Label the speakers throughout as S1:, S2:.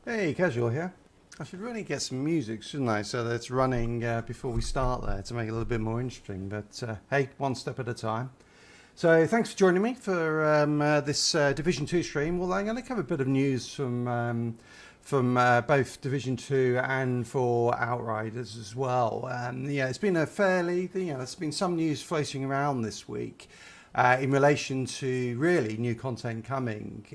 S1: Hey, Casual here. I should really get some music, shouldn't I? So that it's running before we start there to make it a little bit more interesting. But hey, one step at a time. So thanks for joining me for this Division 2 stream. Well, I'm going to cover a bit of news from both Division 2 and for Outriders as well. Yeah, it's been a fairly, there's been some news floating around this week. In relation to really new content coming.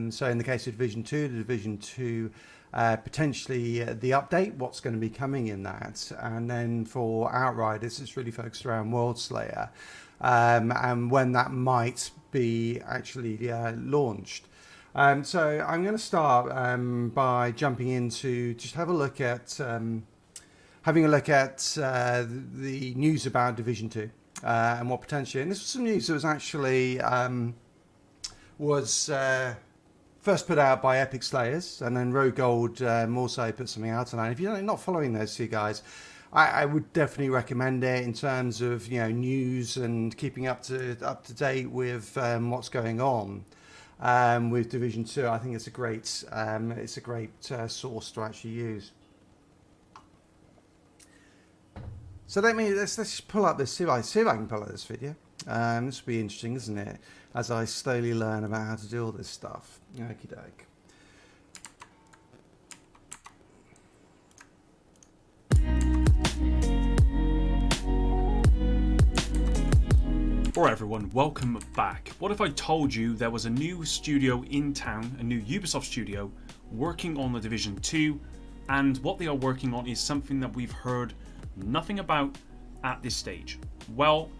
S1: So in the case of Division 2, the Division 2 potentially the update, what's going to be coming in that. And then for Outriders, it's really focused around World Slayer and when that might be actually launched. So I'm going to start by jumping into just having a look at the news about Division 2. And what potentially, and this was some news that was actually first put out by Epic Slayers, and then Rogue Gold also put something out tonight. If you're not following those two guys, I would definitely recommend it in terms of news and keeping up to date with what's going on with Division 2. I think it's a great source to actually use. So let's just pull up this, see if I can pull up this video. This will be interesting, isn't it? As I slowly learn about how to do all this stuff. Okie doke.
S2: Alright everyone, welcome back. What if I told you there was a new studio in town, a new Ubisoft studio, working on the Division 2, and what they are working on is something that we've heard nothing about at this stage? Well,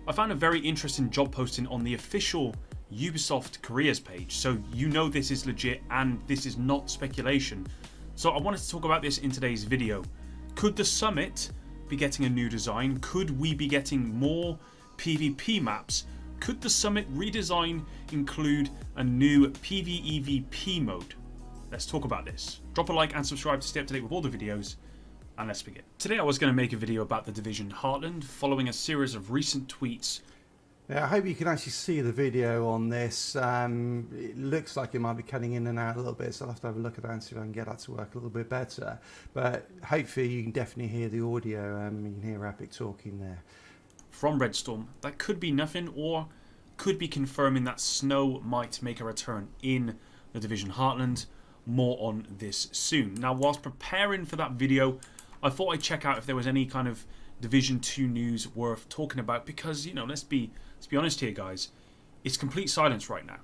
S2: I found a very interesting job posting on the official Ubisoft careers page, so you know this is legit and this is not speculation. So I wanted to talk about this in today's video. Could the summit be getting a new design? Could we be getting more PvP maps? Could the summit redesign include a new PvEVP mode? Let's talk about this. Drop a like and subscribe to stay up to date with all the videos. And let's begin. Today I was going to make a video about the Division Heartland following a series of recent tweets.
S1: Yeah, I hope you can actually see the video on this. It looks like it might be cutting in and out a little bit, so I'll have to have a look at that and see if I can get that to work a little bit better. But hopefully you can definitely hear the audio. You can hear Epic talking there.
S2: From Redstorm, that could be nothing or could be confirming that snow might make a return in the Division Heartland. More on this soon. Now, whilst preparing for that video, I thought I'd check out if there was any kind of Division 2 news worth talking about because, let's be honest here, guys. It's complete silence right now.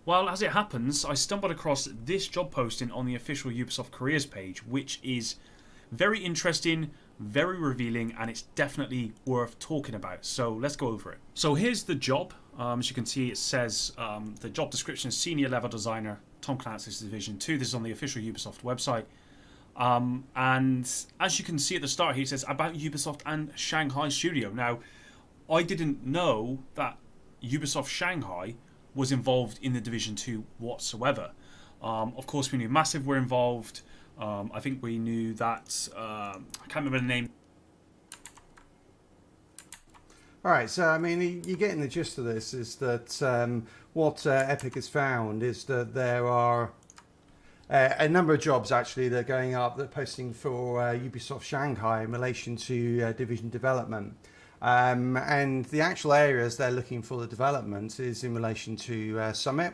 S2: Well, as it happens, I stumbled across this job posting on the official Ubisoft careers page, which is very interesting, very revealing, and it's definitely worth talking about. So let's go over it. So here's the job. As you can see, it says the job description is Senior Level Designer, Tom Clancy's Division 2. This is on the official Ubisoft website. And as you can see at the start here, it says about Ubisoft and Shanghai Studio. Now, I didn't know that Ubisoft Shanghai was involved in the Division 2 whatsoever. Of course, we knew Massive were involved. I think we knew that, I can't remember the name.
S1: Alright, so I mean, you're getting the gist of this is that what Epic has found is that there are a number of jobs actually that are going up, that are posting for Ubisoft Shanghai in relation to division development. And the actual areas they're looking for the development is in relation to Summit.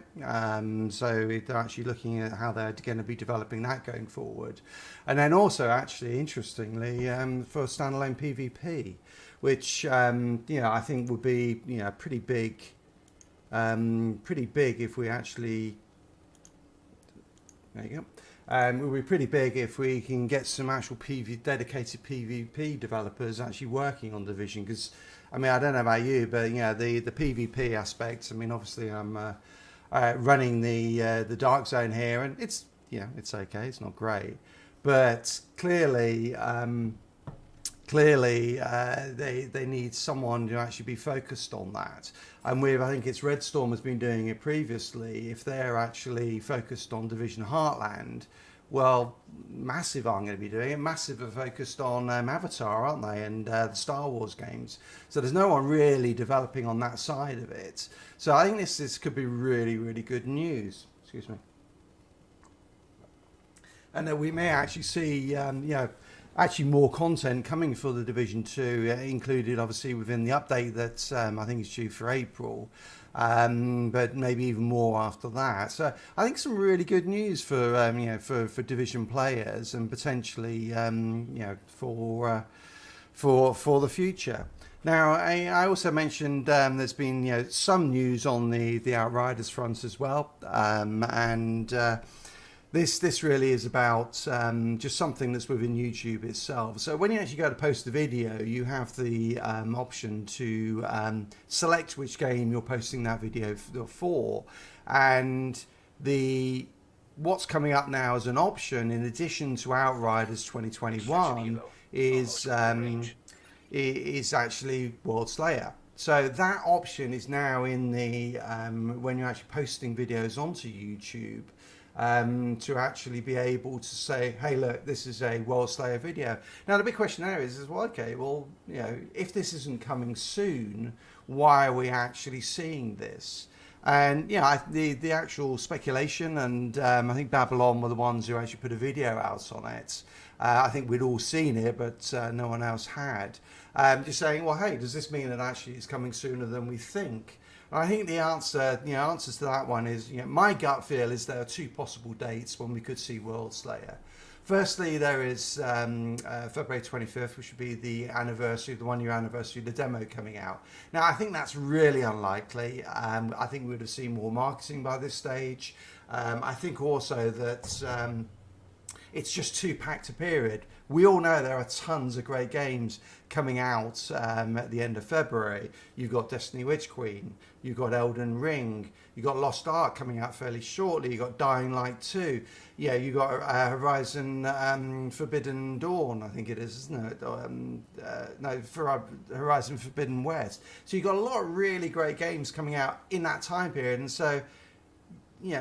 S1: So they're actually looking at how they're going to be developing that going forward. And then also, actually, interestingly, for standalone PvP, which, I think would be, pretty big if we actually... There you go. It would be pretty big if we can get some actual dedicated PvP developers actually working on Division. Because, I mean, I don't know about you, but the PvP aspect. I mean, obviously, I'm running the Dark Zone here, and it's it's okay. It's not great, but clearly. They need someone to actually be focused on that. And I think it's Redstorm has been doing it previously. If they're actually focused on Division Heartland, well, Massive aren't going to be doing it. Massive are focused on Avatar, aren't they? And the Star Wars games. So there's no one really developing on that side of it. So I think this could be really, really good news. Excuse me. and that we may actually see, actually more content coming for the Division 2, included obviously within the update that I think is due for April, but maybe even more after that. So I think some really good news for for Division players, and potentially for the future. Now, I also mentioned there's been some news on the Outriders front as well, and this really is about just something that's within YouTube itself. So when you actually go to post the video, you have the option to select which game you're posting that video for, and what's coming up now as an option in addition to Outriders 2021 is actually World Slayer. So that option is now in the when you're actually posting videos onto YouTube, to actually be able to say, hey, look, this is a World Slayer video. Now the big question there is well, okay, well, if this isn't coming soon, why are we actually seeing this? And the actual speculation, and I think Babylon were the ones who actually put a video out on it. I think we'd all seen it, but no one else had. Just saying, well, hey, does this mean that actually it's coming sooner than we think? And I think the answers to that one is, my gut feel is there are two possible dates when we could see World Slayer. Firstly, there is February 25th, which would be the anniversary, the 1 year anniversary of the demo coming out. Now, I think that's really unlikely. I think we would have seen more marketing by this stage. I think also that it's just too packed a period. We all know there are tons of great games coming out at the end of February. You've got Destiny Witch Queen, you've got Elden Ring, you've got Lost Ark coming out fairly shortly, you've got Dying Light 2, you've got Horizon Forbidden Dawn, I think it is, isn't it? Horizon Forbidden West. So you've got a lot of really great games coming out in that time period, and so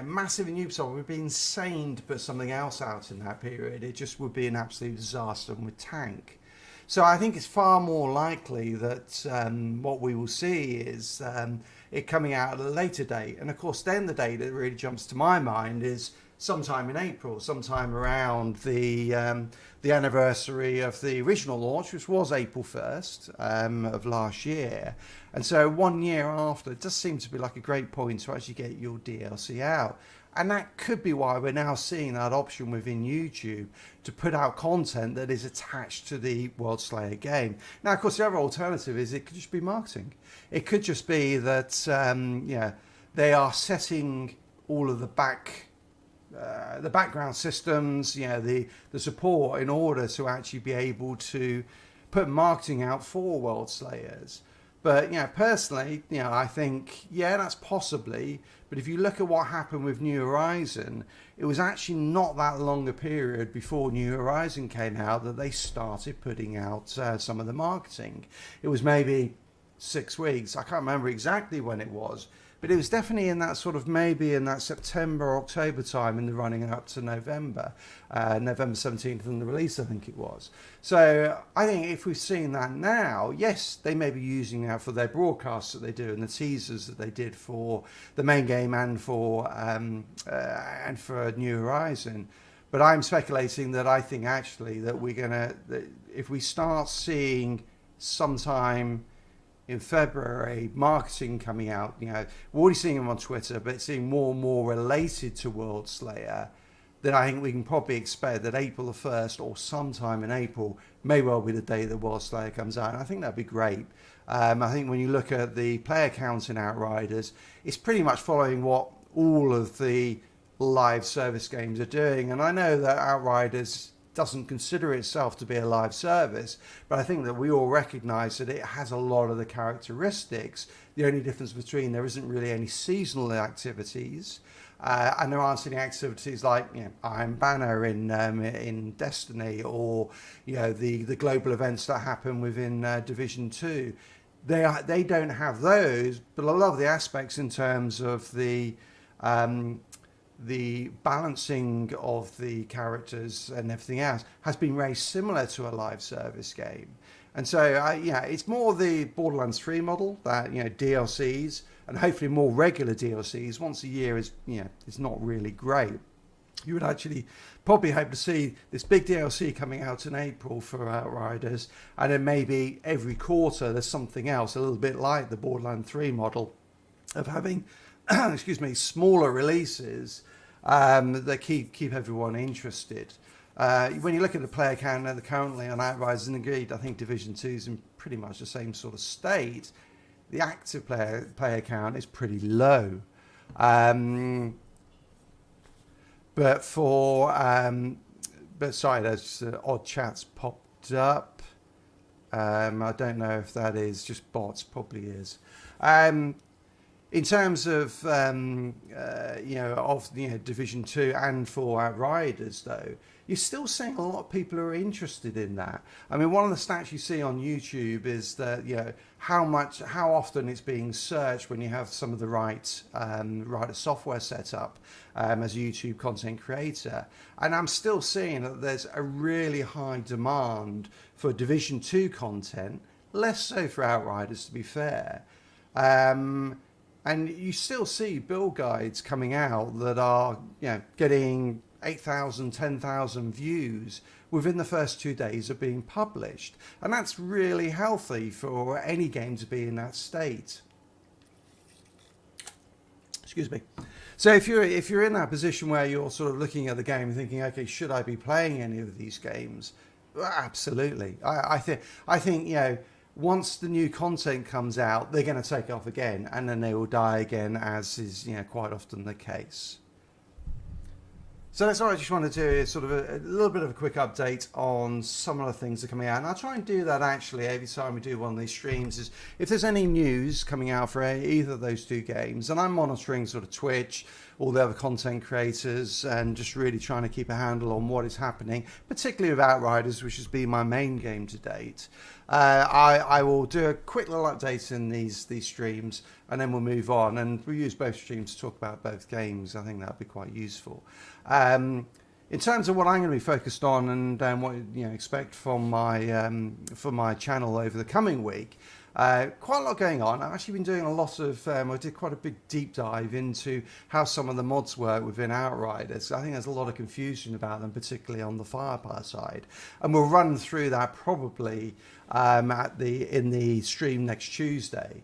S1: massive in Ubisoft would be insane to put something else out in that period. It just would be an absolute disaster and would tank. So I think it's far more likely that what we will see is it coming out at a later date. And of course, then the date that really jumps to my mind is sometime in April, sometime around the anniversary of the original launch, which was April 1st of last year. And so 1 year after, it does seem to be like a great point to actually get your DLC out. And that could be why we're now seeing that option within YouTube to put out content that is attached to the World Slayer game. Now, of course, the other alternative is it could just be marketing. It could just be that they are setting all of the background systems, the support in order to actually be able to put marketing out for World Slayers. But personally, I think that's possibly. But if you look at what happened with New Horizon, it was actually not that long a period before New Horizon came out that they started putting out some of the marketing. It was maybe 6 weeks. I can't remember exactly when it was. But it was definitely in that sort of maybe in that September, October time in the running up to November, November 17th and the release, I think it was. So I think if we've seen that now, yes, they may be using that for their broadcasts that they do and the teasers that they did for the main game and for New Horizon. But I'm speculating that I think actually that if we start seeing sometime in February marketing coming out, we're already seeing them on Twitter, but seeing more and more related to World Slayer, then I think we can probably expect that April the 1st or sometime in April may well be the day that World Slayer comes out. And I think that'd be great. I think when you look at the player count in Outriders, it's pretty much following what all of the live service games are doing. And I know that Outriders doesn't consider itself to be a live service, but I think that we all recognize that it has a lot of the characteristics. The only difference between there isn't really any seasonal activities, and there aren't any activities like Iron Banner in Destiny, or the global events that happen within Division 2. They don't have those, but a lot of the aspects in terms of the balancing of the characters and everything else has been very similar to a live service game. And so, it's more the Borderlands 3 model that, DLCs and hopefully more regular DLCs once a year is not really great. you would actually probably hope to see this big DLC coming out in April for Outriders, and then maybe every quarter there's something else, a little bit like the Borderlands 3 model of having, excuse me, smaller releases that keep everyone interested. When you look at the player count currently on Outriders, and indeed I think Division 2 is in pretty much the same sort of state, the active player count is pretty low. But sorry, there's odd chats popped up. I don't know if that is just bots, probably is. In terms of Division 2 and for Outriders, though, you're still seeing a lot of people who are interested in that. I mean, one of the stats you see on YouTube is that how often it's being searched when you have some of the right software set up as a YouTube content creator. And I'm still seeing that there's a really high demand for Division 2 content, less so for Outriders, to be fair. And you still see build guides coming out that are getting 8,000, 10,000 views within the first 2 days of being published. And that's really healthy for any game to be in that state. Excuse me. So if you're in that position where you're sort of looking at the game and thinking, okay, should I be playing any of these games? Well, absolutely. I think once the new content comes out, they're going to take off again, and then they will die again, as is quite often the case. So that's what I just want to do, is sort of a little bit of a quick update on some of the things that are coming out. And I'll try and do that actually every time we do one of these streams, is if there's any news coming out for either of those two games. And I'm monitoring sort of Twitch, all the other content creators, and just really trying to keep a handle on what is happening, particularly with Outriders, which has been my main game to date. I will do a quick little update in these streams, and then we'll move on, and we'll use both streams to talk about both games. I think that'll be quite useful. In terms of what I'm going to be focused on, and what you expect from my channel over the coming week, quite a lot going on. I've actually been doing a lot of, I did quite a big deep dive into how some of the mods work within Outriders. I think there's a lot of confusion about them, particularly on the firepower side. And we'll run through that probably in the stream next Tuesday,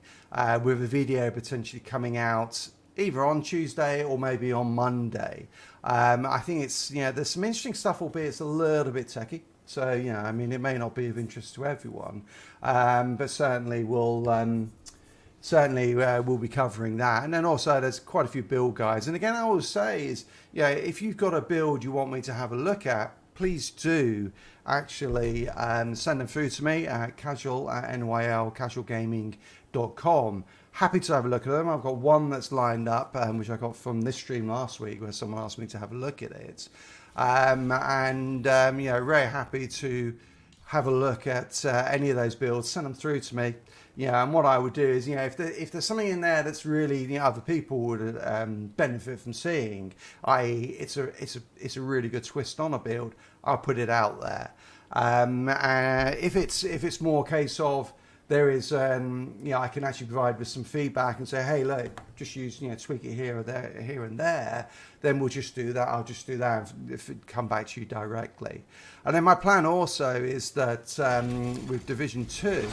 S1: with a video potentially coming out either on Tuesday or maybe on Monday. I think it's, there's some interesting stuff, albeit it's a little bit techy. So, I mean, it may not be of interest to everyone, but certainly we'll be covering that. And then also there's quite a few build guides. And again, I always say is, if you've got a build you want me to have a look at, please do actually send them through to me at casualgaming.com. Happy to have a look at them. I've got one that's lined up, which I got from this stream last week, where someone asked me to have a look at it. Very happy to have a look at any of those builds. Send them through to me. And what I would do is, if there's something in there that's really other people would benefit from seeing, i.e., it's a really good twist on a build, I'll put it out there. If it's more a case of there is, I can actually provide with some feedback and say, hey, look, just use, tweak it here and there, then we'll just do that. I'll just do that if it come back to you directly. And then my plan also is that with Division 2,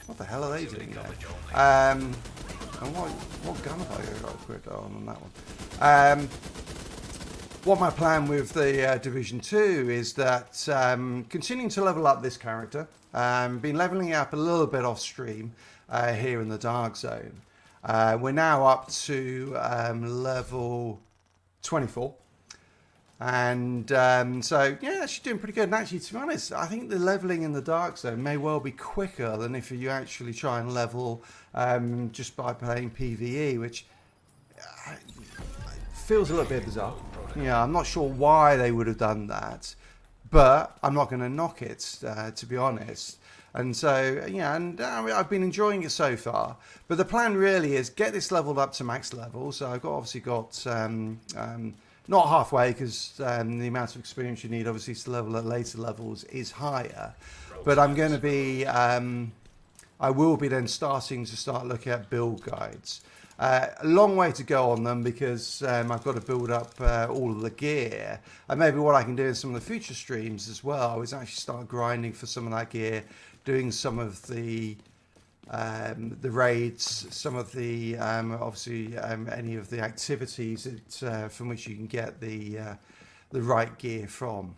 S1: what the hell are they doing there? And what gun have I got to put on that one? What my plan with the Division 2 is that continuing to level up this character. Been leveling up a little bit off stream here in the Dark Zone. We're now up to level 24. And actually doing pretty good. And actually, to be honest, I think the leveling in the Dark Zone may well be quicker than if you actually try and level just by playing PvE, which feels a little bit bizarre. I'm not sure why they would have done that, but I'm not going to knock it, to be honest. And so, I've been enjoying it so far. But the plan really is get this leveled up to max level. So I've obviously got not halfway, because the amount of experience you need, obviously, to level at later levels is higher. But I'm going to be, I will be then starting to looking at build guides. A long way to go on them because I've got to build up all of the gear. And maybe what I can do in some of the future streams as well is actually start grinding for some of that gear, doing some of the raids, some of the obviously any of the activities that, from which you can get the right gear from.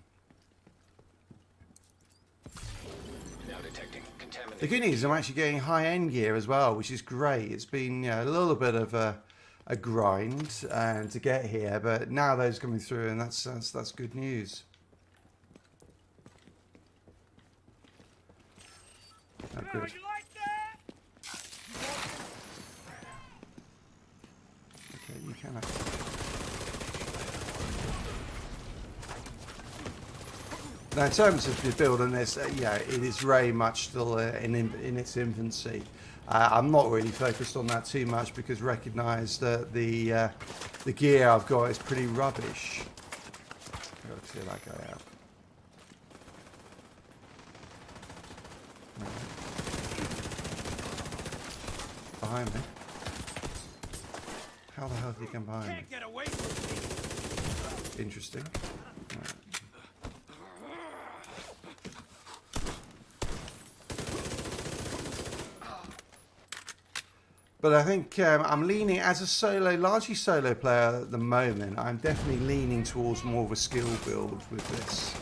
S1: The good news is I'm actually getting high-end gear as well, which is great. It's been a little bit of a grind to get here, but now those coming through, and that's good news. Oh, good. Okay, you can actually. Now, in terms of the building this, yeah, it is very much still in its infancy. I'm not really focused on that too much because recognise that the gear I've got is pretty rubbish. Got to clear that guy out. Behind me. How the hell did he come behind me? Interesting. Right. But I think I'm leaning, as a largely solo player at the moment, I'm definitely leaning towards more of a skill build with this.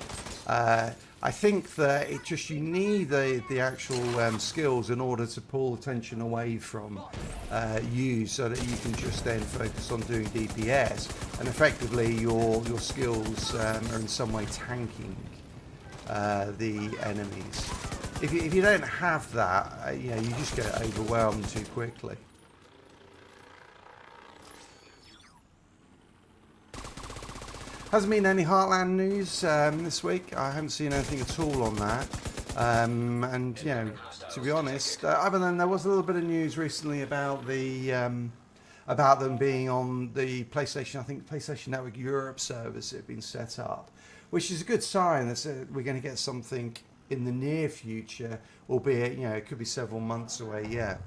S1: I think that you need the actual skills in order to pull attention away from you, so that you can just then focus on doing DPS, and effectively your skills are in some way tanking the enemies. If you don't have that, you just get overwhelmed too quickly. Hasn't been any Heartland news this week. I haven't seen anything at all on that. And to be honest, other than there was a little bit of news recently about about them being on the PlayStation, I think PlayStation Network Europe service that had been set up, which is a good sign that we're going to get something in the near future, albeit it could be several months away yet.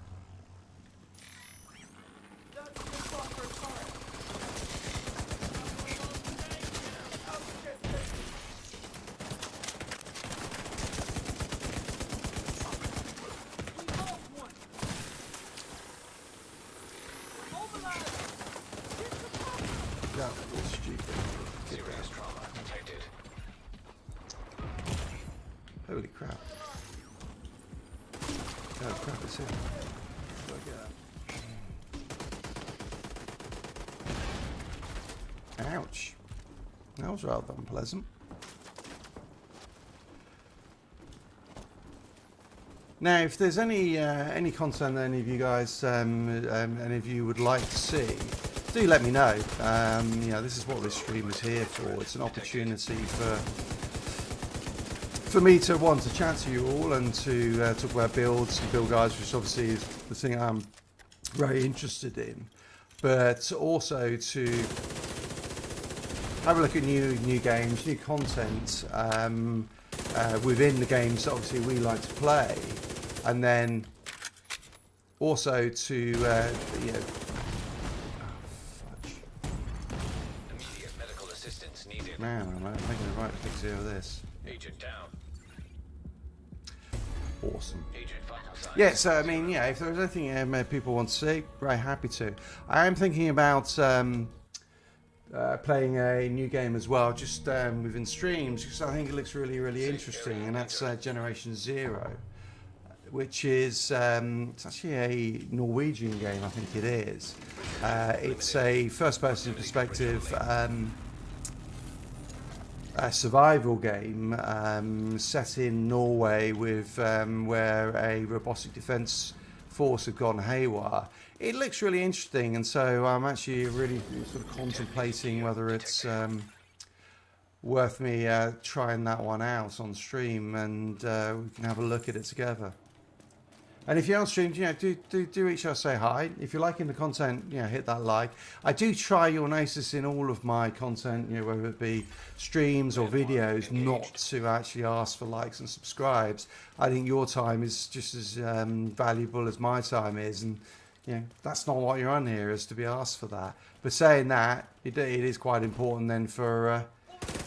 S1: Holy crap. Oh crap, it's him. Ouch. That was rather unpleasant. Now, if there's any content that any of you guys, any of you would like to see, do let me know. This is what this stream is here for. It's an opportunity for me to want to chat to you all and to talk about builds and build guides, which obviously is the thing I'm very interested in, but also to have a look at new games, new content within the games that obviously we like to play, and then also to fudge.
S3: Immediate medical assistance needed.
S1: Man, I'm making the right fix here with this.
S3: Agent down.
S1: Awesome.
S3: Agent vital signs.
S1: Yeah, so I mean, if there's anything people want to see, very happy to. I am thinking about playing a new game as well, just within streams, because I think it looks really, really interesting, and that's Generation Zero, which is it's actually a Norwegian game, I think it is. It's a first-person perspective a survival game set in Norway with where a robotic defense force have gone haywire. It looks really interesting, and so I'm actually really sort of contemplating whether it's worth me trying that one out on stream, and we can have a look at it together. And if you're on stream, do reach out, say hi. If you're liking the content, hit that like. I do try, you'll notice in all of my content, whether it be streams or videos, not to actually ask for likes and subscribes. I think your time is just as valuable as my time is, and you know, that's not what you're on here, is to be asked for that. But saying that, it is quite important then for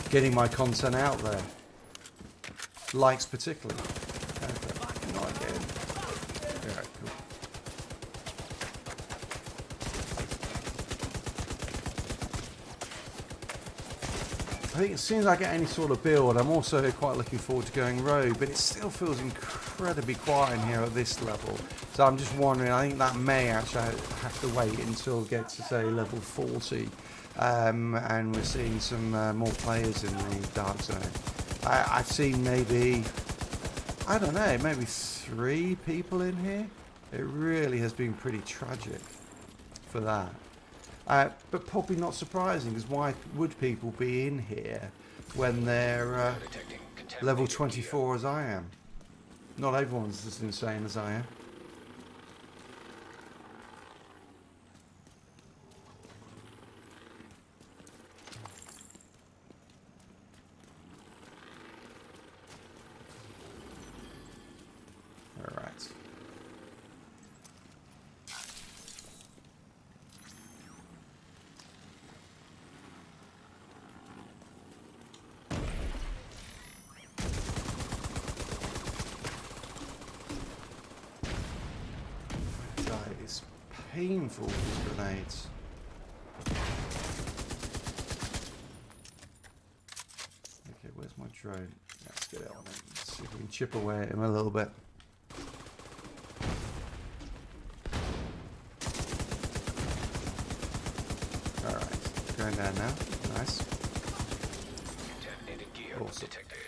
S1: getting my content out there. Likes particularly. Okay. Not again. Yeah, cool. I think as soon as I get any sort of build, I'm also quite looking forward to going rogue, but it still feels incredibly quiet in here at this level. So I'm just wondering, I think that may actually have to wait until it gets to, say, level 40. And we're seeing some more players in the Dark Zone. I've seen maybe, I don't know, maybe 3 people in here. It really has been pretty tragic for that. But probably not surprising, because why would people be in here when they're level 24 as I am? Not everyone's as insane as I am. All right. It's painful, these grenades. Okay, where's my drone? Let's get it on him. Let's see if we can chip away at him a little bit. Alright, going down now. Nice.
S3: Contaminated gear
S1: Awesome.
S3: detected.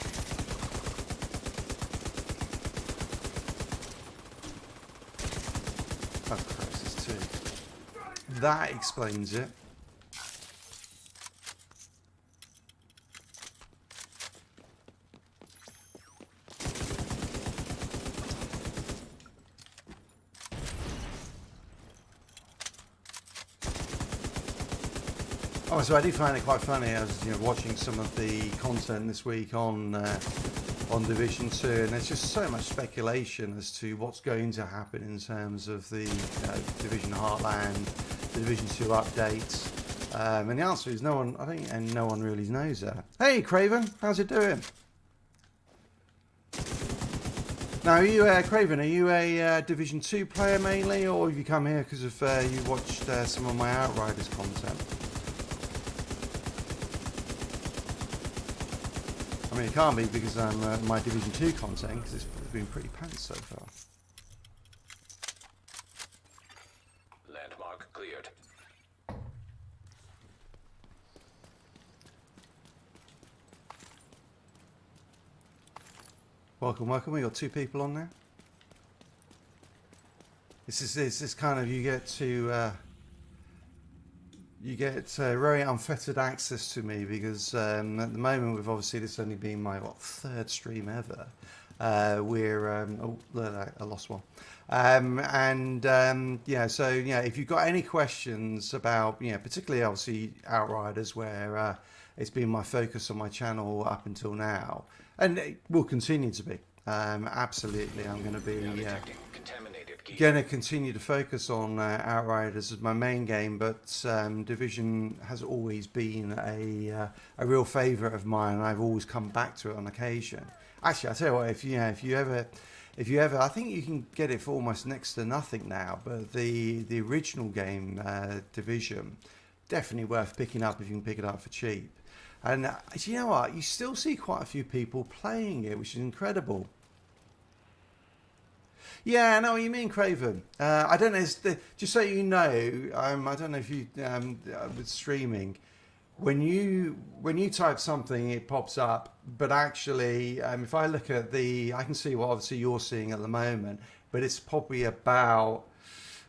S1: Oh, Christ, there's 2. That explains it. Oh, so I did find it quite funny. I was, watching some of the content this week on Division 2, and there's just so much speculation as to what's going to happen in terms of the Division Heartland, the Division 2 updates. And the answer is no one, I think, and no one really knows that. Hey, Craven, how's it doing? Now, are you, Craven, are you a Division 2 player mainly, or have you come here because of you watched some of my Outriders content? I mean, it can't be because I'm my Division 2 content, because it's been pretty pants so far.
S3: Landmark cleared.
S1: Welcome, welcome. We got 2 people on there. This is kind of, you get very unfettered access to me, because at the moment we've obviously, this only been my 3rd stream ever. I lost one. Yeah, so if you've got any questions about, particularly obviously Outriders, where it's been my focus on my channel up until now, and it will continue to be. Absolutely, I'm going to be going to continue to focus on Outriders as my main game, but Division has always been a real favourite of mine, and I've always come back to it on occasion. Actually, I tell you what, if you ever, I think you can get it for almost next to nothing now. But the original game, Division, definitely worth picking up if you can pick it up for cheap. And you know what? You still see quite a few people playing it, which is incredible. Yeah, I know what you mean, Craven. I don't know. Just so you know, I don't know if you with streaming, when you type something, it pops up. But actually, if I look at I can see what obviously you're seeing at the moment, but it's probably about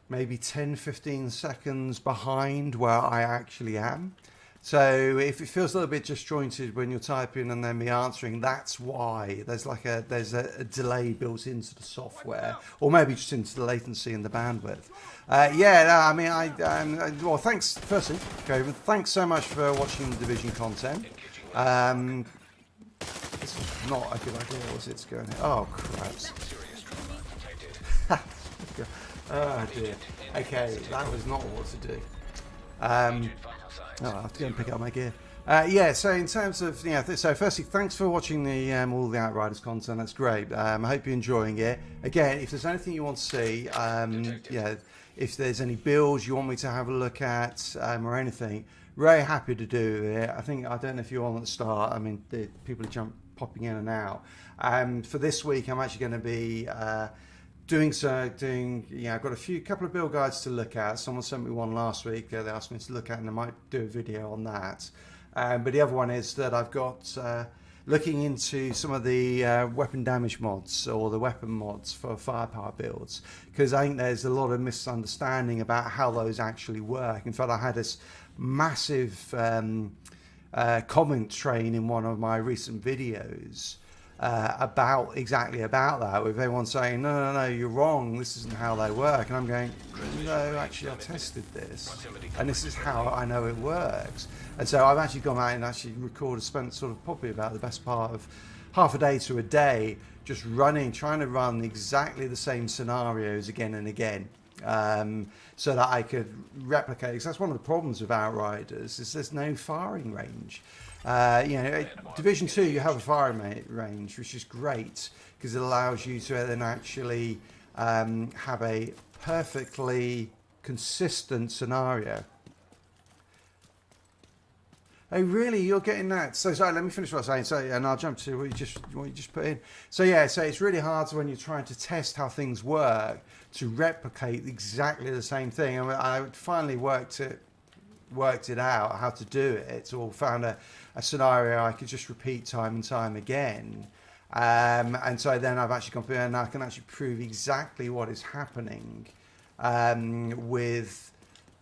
S1: maybe 10-15 seconds behind where I actually am. So if it feels a little bit disjointed when you're typing and then me answering, that's why there's a delay built into the software, or maybe just into the latency and the bandwidth. Well, thanks firstly, Craven. Thanks so much for watching the Division content. This is not a good idea, was it? It's going. Oh crap! Oh dear. Okay, that was not what to do. Oh, I'll have to go and pick up my gear. Yeah, so in terms of, so firstly, thanks for watching the all the Outriders content. That's great. I hope you're enjoying it. Again, if there's anything you want to see, if there's any builds you want me to have a look at or anything, very happy to do it. I don't know if you're on at the start. I mean, the people are popping in and out. For this week, I'm actually going to be I've got a couple of build guides to look at. Someone sent me one last week. They asked me to look at, and I might do a video on that. But the other one is that I've got looking into some of the weapon damage mods or the weapon mods for firepower builds, because I think there's a lot of misunderstanding about how those actually work. In fact, I had this massive comment train in one of my recent videos about that, with everyone saying no, you're wrong, this isn't how they work, and I'm going, no, actually I tested this and this is how I know it works. And so I've actually gone out and actually spent sort of probably about the best part of half a day to a day just trying to run exactly the same scenarios again and again, so that I could replicate, because that's one of the problems with Outriders, is there's no firing range. Division 2, you have a firing range, which is great because it allows you to then actually have a perfectly consistent scenario. Oh, really? You're getting that? So sorry, let me finish what I was saying. So, and I'll jump to what you just put in. So yeah, so it's really hard when you're trying to test how things work to replicate exactly the same thing. I finally worked it out how to do it, or found a scenario I could just repeat time and time again, and so then I've actually gone through and I can actually prove exactly what is happening with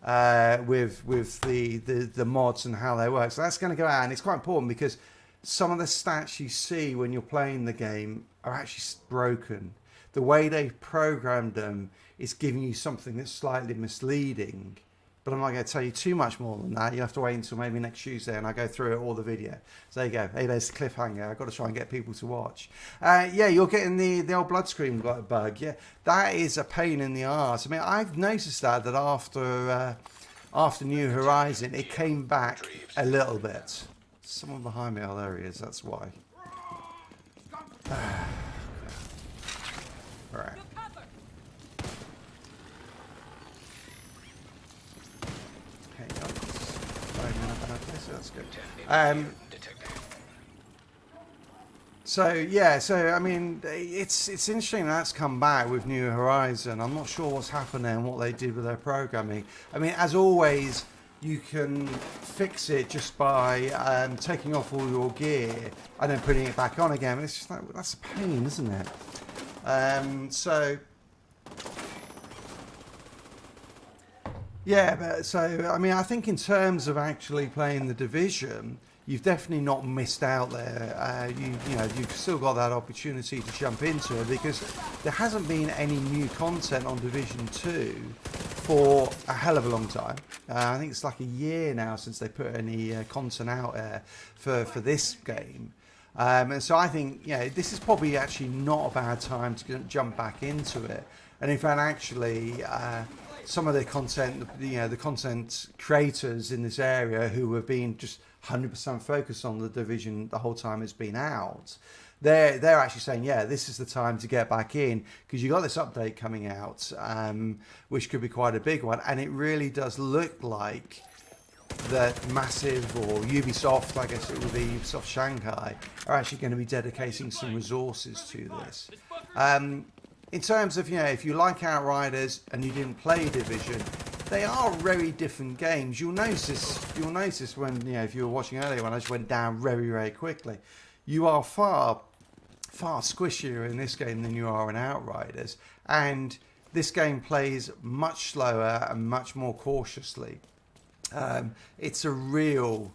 S1: the mods and how they work. So that's going to go out, and it's quite important because some of the stats you see when you're playing the game are actually broken. The way they've programmed them is giving you something that's slightly misleading. But I'm not going to tell you too much more than that. You have to wait until maybe next Tuesday and I go through it all the video. So there you go. Hey, there's the cliffhanger. I've got to try and get people to watch. Yeah, you're getting the old blood screen bug. Yeah, that is a pain in the arse. I mean, I've noticed that after New Horizon, it came back a little bit. Someone behind me. Oh, there he is. That's why. All right. That's good. So I mean, it's interesting that's come back with New Horizon. I'm not sure what's happened there and what they did with their programming. I mean, as always, you can fix it just by taking off all your gear and then putting it back on again. It's just like, that's a pain, isn't it? Yeah, but so I mean, I think in terms of actually playing the Division, you've definitely not missed out there. You've still got that opportunity to jump into it, because there hasn't been any new content on Division 2 for a hell of a long time. I think it's like a year now since they put any content out there for this game. And so I think, this is probably actually not a bad time to jump back into it. And in fact, actually, some of the content, the content creators in this area who have been just 100% focused on the Division the whole time it's been out, they're actually saying, yeah, this is the time to get back in, because you got this update coming out, which could be quite a big one, and it really does look like that Massive, or Ubisoft, I guess it would be Ubisoft Shanghai, are actually going to be dedicating some resources to this. In terms of, if you like Outriders and you didn't play Division, they are very different games. You'll notice when, if you were watching earlier when I just went down very, very quickly, you are far squishier in this game than you are in Outriders. And this game plays much slower and much more cautiously. It's a real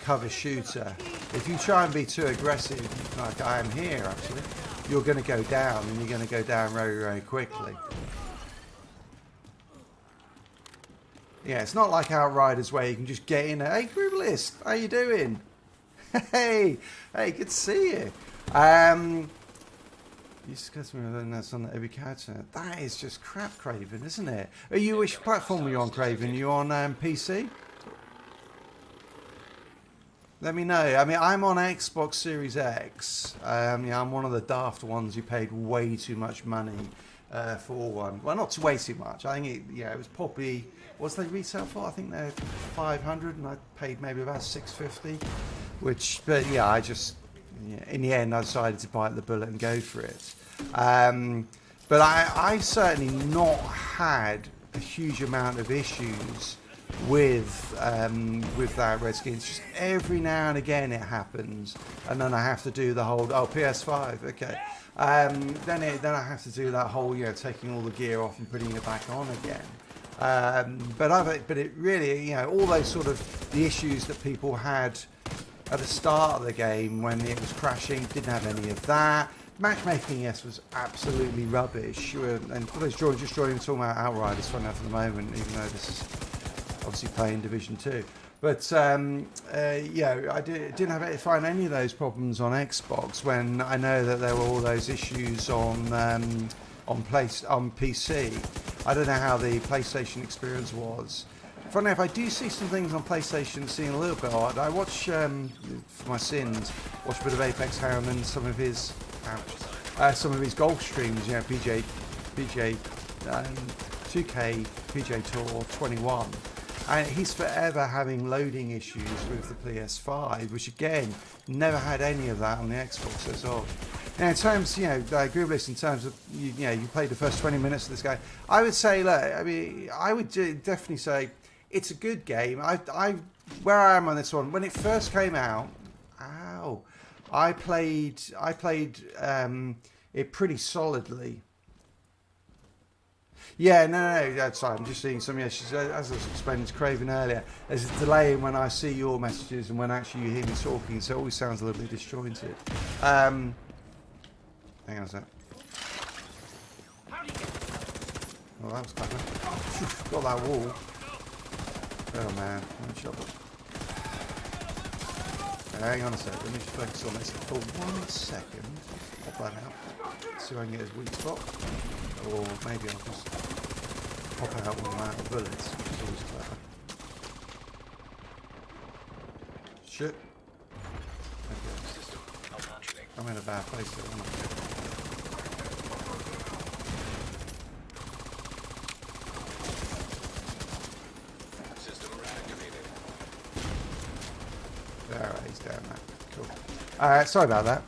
S1: cover shooter. If you try and be too aggressive, like I am here actually, you're going to go down, and you're going to go down very, very quickly. Yeah, it's not like Outriders where you can just get in. Hey, Gribalist, how you doing? Hey, good to see you. You discussed me with that's on every character. That is just crap, Craven, isn't it? Are you which platform are you on, Craven? Are you on PC? Let me know. I mean, I'm on Xbox Series X. Yeah, I'm one of the daft ones who paid way too much money for one. Well, not way too much. I think it was probably, what's they retail for? I think they're 500, and I paid maybe about 650. But yeah, in the end, I decided to bite the bullet and go for it. But I've certainly not had a huge amount of issues with that red skin. It's just every now and again it happens, and then I have to do the whole PS5, okay. Then I have to do that whole taking all the gear off and putting it back on again. But it really all those sort of the issues that people had at the start of the game when it was crashing, didn't have any of that. Matchmaking, yes, was absolutely rubbish. And for those just joining, talking about Outriders for enough at the moment, even though this is obviously playing Division 2. But I didn't find any of those problems on Xbox when I know that there were all those issues on PC. I don't know how the PlayStation experience was. Funny enough, I do see some things on PlayStation seem a little bit odd. I watch, for my sins, watch a bit of Apex Hound and some of his golf streams, PJ 2K, PJ Tour 21. And he's forever having loading issues with the PS5, which again, never had any of that on the Xbox as well. Now, in terms, I agree with this in terms of, you played the first 20 minutes of this game. I would say, I would definitely say it's a good game. Where I am on this one, when it first came out, I played it pretty solidly. Yeah, no, sorry, I'm just seeing some, as I was explaining to Craven earlier, there's a delay when I see your messages and when actually you hear me talking, so it always sounds a little bit disjointed. Hang on a sec. Oh, that was clever. Got that wall. Oh man, hang on a sec, let me just focus on this for 1 second. Pop that out. See if I can get his weak spot. Or maybe I'll just pop out when I'm out of bullets, which is always clever. Shit. Okay. I'm in a bad place there, aren't I? Alright, he's down there. Cool. Alright, sorry about that.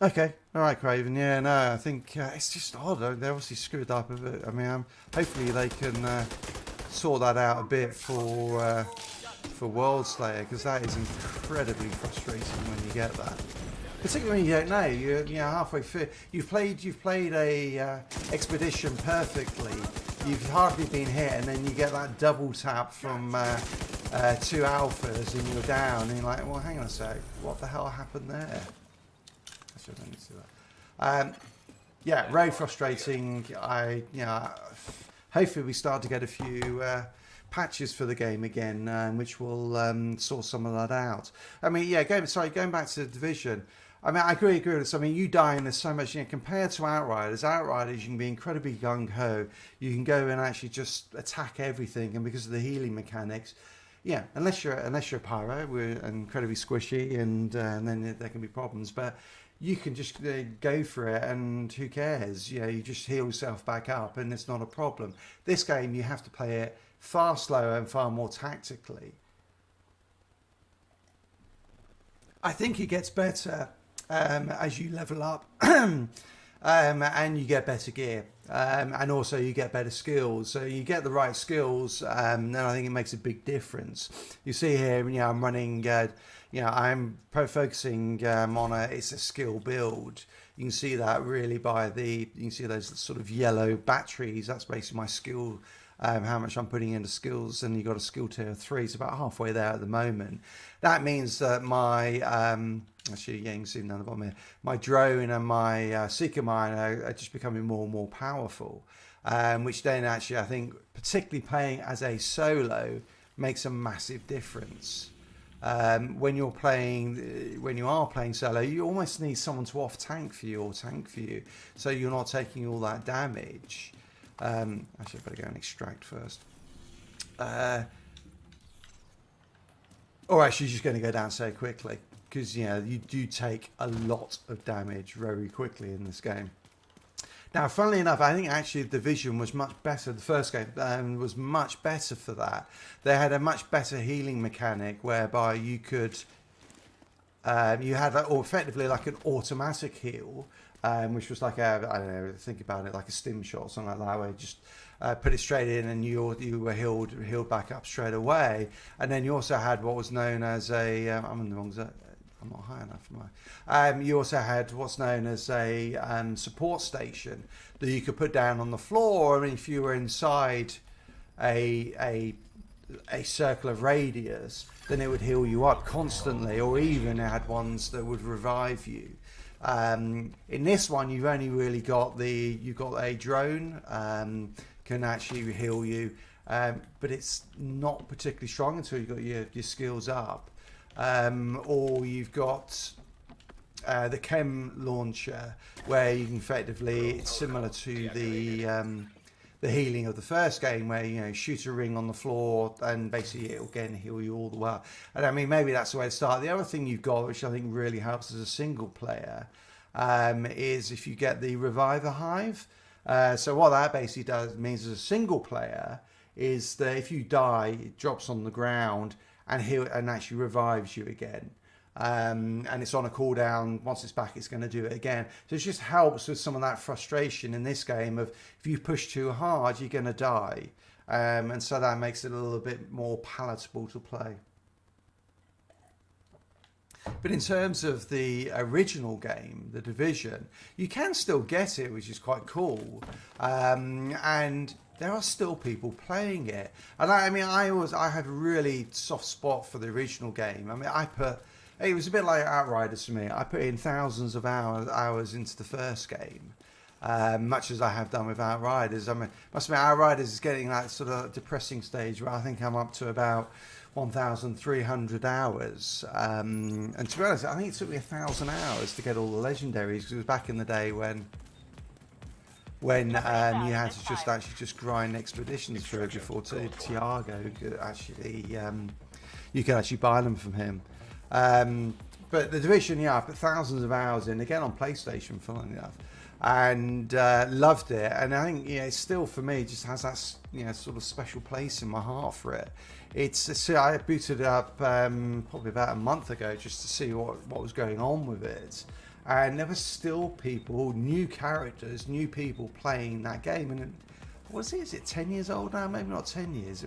S1: Okay, alright, Craven. Yeah, no, I think it's just odd. They obviously screwed up a bit. I mean, hopefully they can sort that out a bit for World Slayer, because that is incredibly frustrating when you get that. Particularly when you don't know. You're halfway through. You've played a expedition perfectly. You've hardly been hit, and then you get that double tap from 2 alphas, and you're down, and you're like, well, hang on a sec, what the hell happened there? I don't need to do that. Yeah, very frustrating. Hopefully we start to get a few patches for the game again, which will sort some of that out. I mean, yeah, going back to the Division. I mean, I agree with this. I mean, you die and there's so much, compared to Outriders, you can be incredibly gung-ho. You can go and actually just attack everything, and because of the healing mechanics, yeah, unless you're a pyro, we're incredibly squishy, and then there can be problems. But you can just go for it, and who cares? You just heal yourself back up, and it's not a problem. This game, you have to play it far slower and far more tactically. I think it gets better as you level up, and you get better gear, and also you get better skills. So you get the right skills, then I think it makes a big difference. You see here, I'm running. I'm focusing on it's a skill build. You can see that really by you can see those sort of yellow batteries. That's basically my skill, how much I'm putting into skills, and you've got a skill tier 3. It's about halfway there at the moment. That means that my, actually, yeah, you can see down the bottom here, my drone and my seeker mine are just becoming more and more powerful, which then actually I think, particularly playing as a solo, makes a massive difference. when you are playing solo, you almost need someone to off tank for you or tank for you, so you're not taking all that damage. Actually, I better go and extract first. Or actually, just going to go down so quickly because you do take a lot of damage very quickly in this game. Now, funnily enough, I think actually Division was much better. The first game was much better for that. They had a much better healing mechanic whereby you could, you had effectively like an automatic heal, which was like I don't know, think about it like a stim shot or something like that, where you just put it straight in and you were healed back up straight away. And then you also had what was known as a I'm in the wrong zone. I'm not high enough, am I? You also had what's known as a support station that you could put down on the floor. I mean, if you were inside a circle of radius, then it would heal you up constantly, or even it had ones that would revive you. In this one, you've only really got you've got a drone can actually heal you, but it's not particularly strong until you've got your skills up. Or you've got the chem launcher, where you can effectively, it's similar to the healing of the first game, where shoot a ring on the floor and basically it'll again heal you all the way. And I mean, maybe that's the way to start. The other thing you've got, which I think really helps as a single player, is if you get the Reviver Hive. So what that basically means as a single player is that if you die, it drops on the ground and actually revives you again. And it's on a cooldown. Once it's back, it's going to do it again. So it just helps with some of that frustration in this game of if you push too hard, you're going to die. And so that makes it a little bit more palatable to play. But in terms of the original game, The Division, you can still get it, which is quite cool. And there are still people playing it. And I have a really soft spot for the original game. I mean, it was a bit like Outriders for me. I put in thousands of hours into the first game, much as I have done with Outriders. I mean, must admit, Outriders is getting that sort of depressing stage where I think I'm up to about 1,300 hours. And to be honest, I think it took me 1,000 hours to get all the legendaries, because it was back in the day when you had to just grind expeditions through it before Tiago could actually you could actually buy them from him. But the Division, I put thousands of hours in, again on PlayStation, funnily enough, and loved it. And I think it still for me just has that sort of special place in my heart for it. I booted it up probably about a month ago just to see what was going on with it. And there were still people, new characters, new people playing that game. And what is it 10 years old now? Maybe not 10 years. I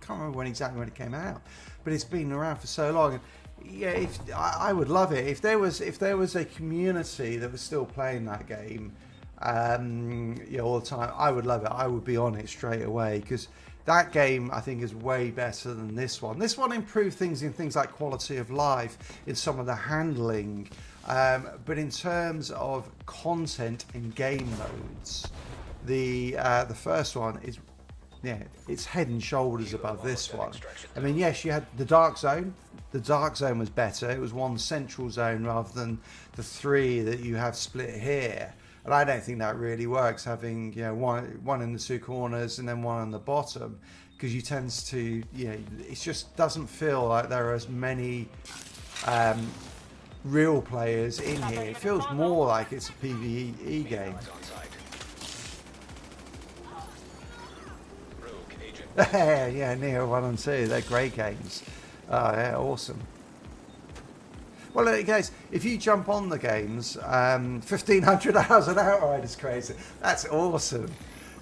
S1: can't remember exactly when it came out. But it's been around for so long. And I would love it. If there was a community that was still playing that game all the time, I would love it. I would be on it straight away, because that game, I think, is way better than this one. This one improved things in things like quality of life, in some of the handling. But in terms of content and game modes, the first one is, it's head and shoulders above this one. I mean, yes, you had the Dark Zone. The Dark Zone was better. It was one central zone rather than the three that you have split here. And I don't think that really works, having one in the two corners and then one on the bottom, because you tend to it just doesn't feel like there are as many real players in here. It feels more like it's a PvE game. Yeah, Neo 1 and 2, they're great games. Oh yeah, awesome. Well, guys, if you jump on the games, 1,500 hours an Outrider is crazy. That's awesome.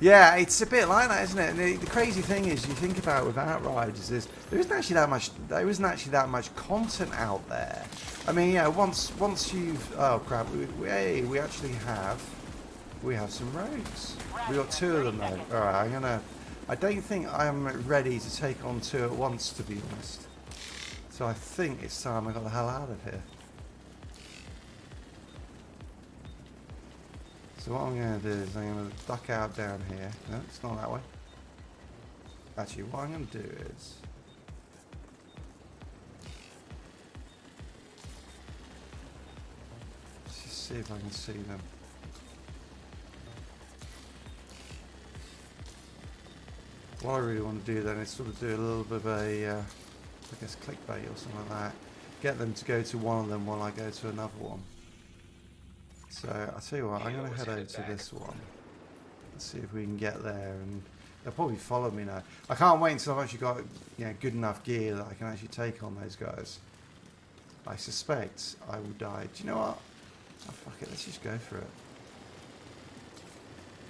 S1: Yeah, it's a bit like that, isn't it? And the crazy thing is, you think about it with Outriders, is there isn't actually that much content out there. I mean, once you've, oh crap, we actually have some rogues. We got two of them though. All right, I don't think I'm ready to take on two at once, to be honest. So I think it's time I got the hell out of here. So what I'm going to do is I'm going to duck out down here. No, it's not that way. Actually, what I'm going to do is see if I can see them. What I really want to do then is sort of do a little bit of a, I guess, clickbait or something like that. Get them to go to one of them while I go to another one. So I'll tell you what, I'm going to head over to this one. Let's see if we can get there, and they'll probably follow me now. I can't wait until I've actually got, you know, good enough gear that I can actually take on those guys. I suspect I will die. Do you know what? Oh, fuck it, let's just go for it.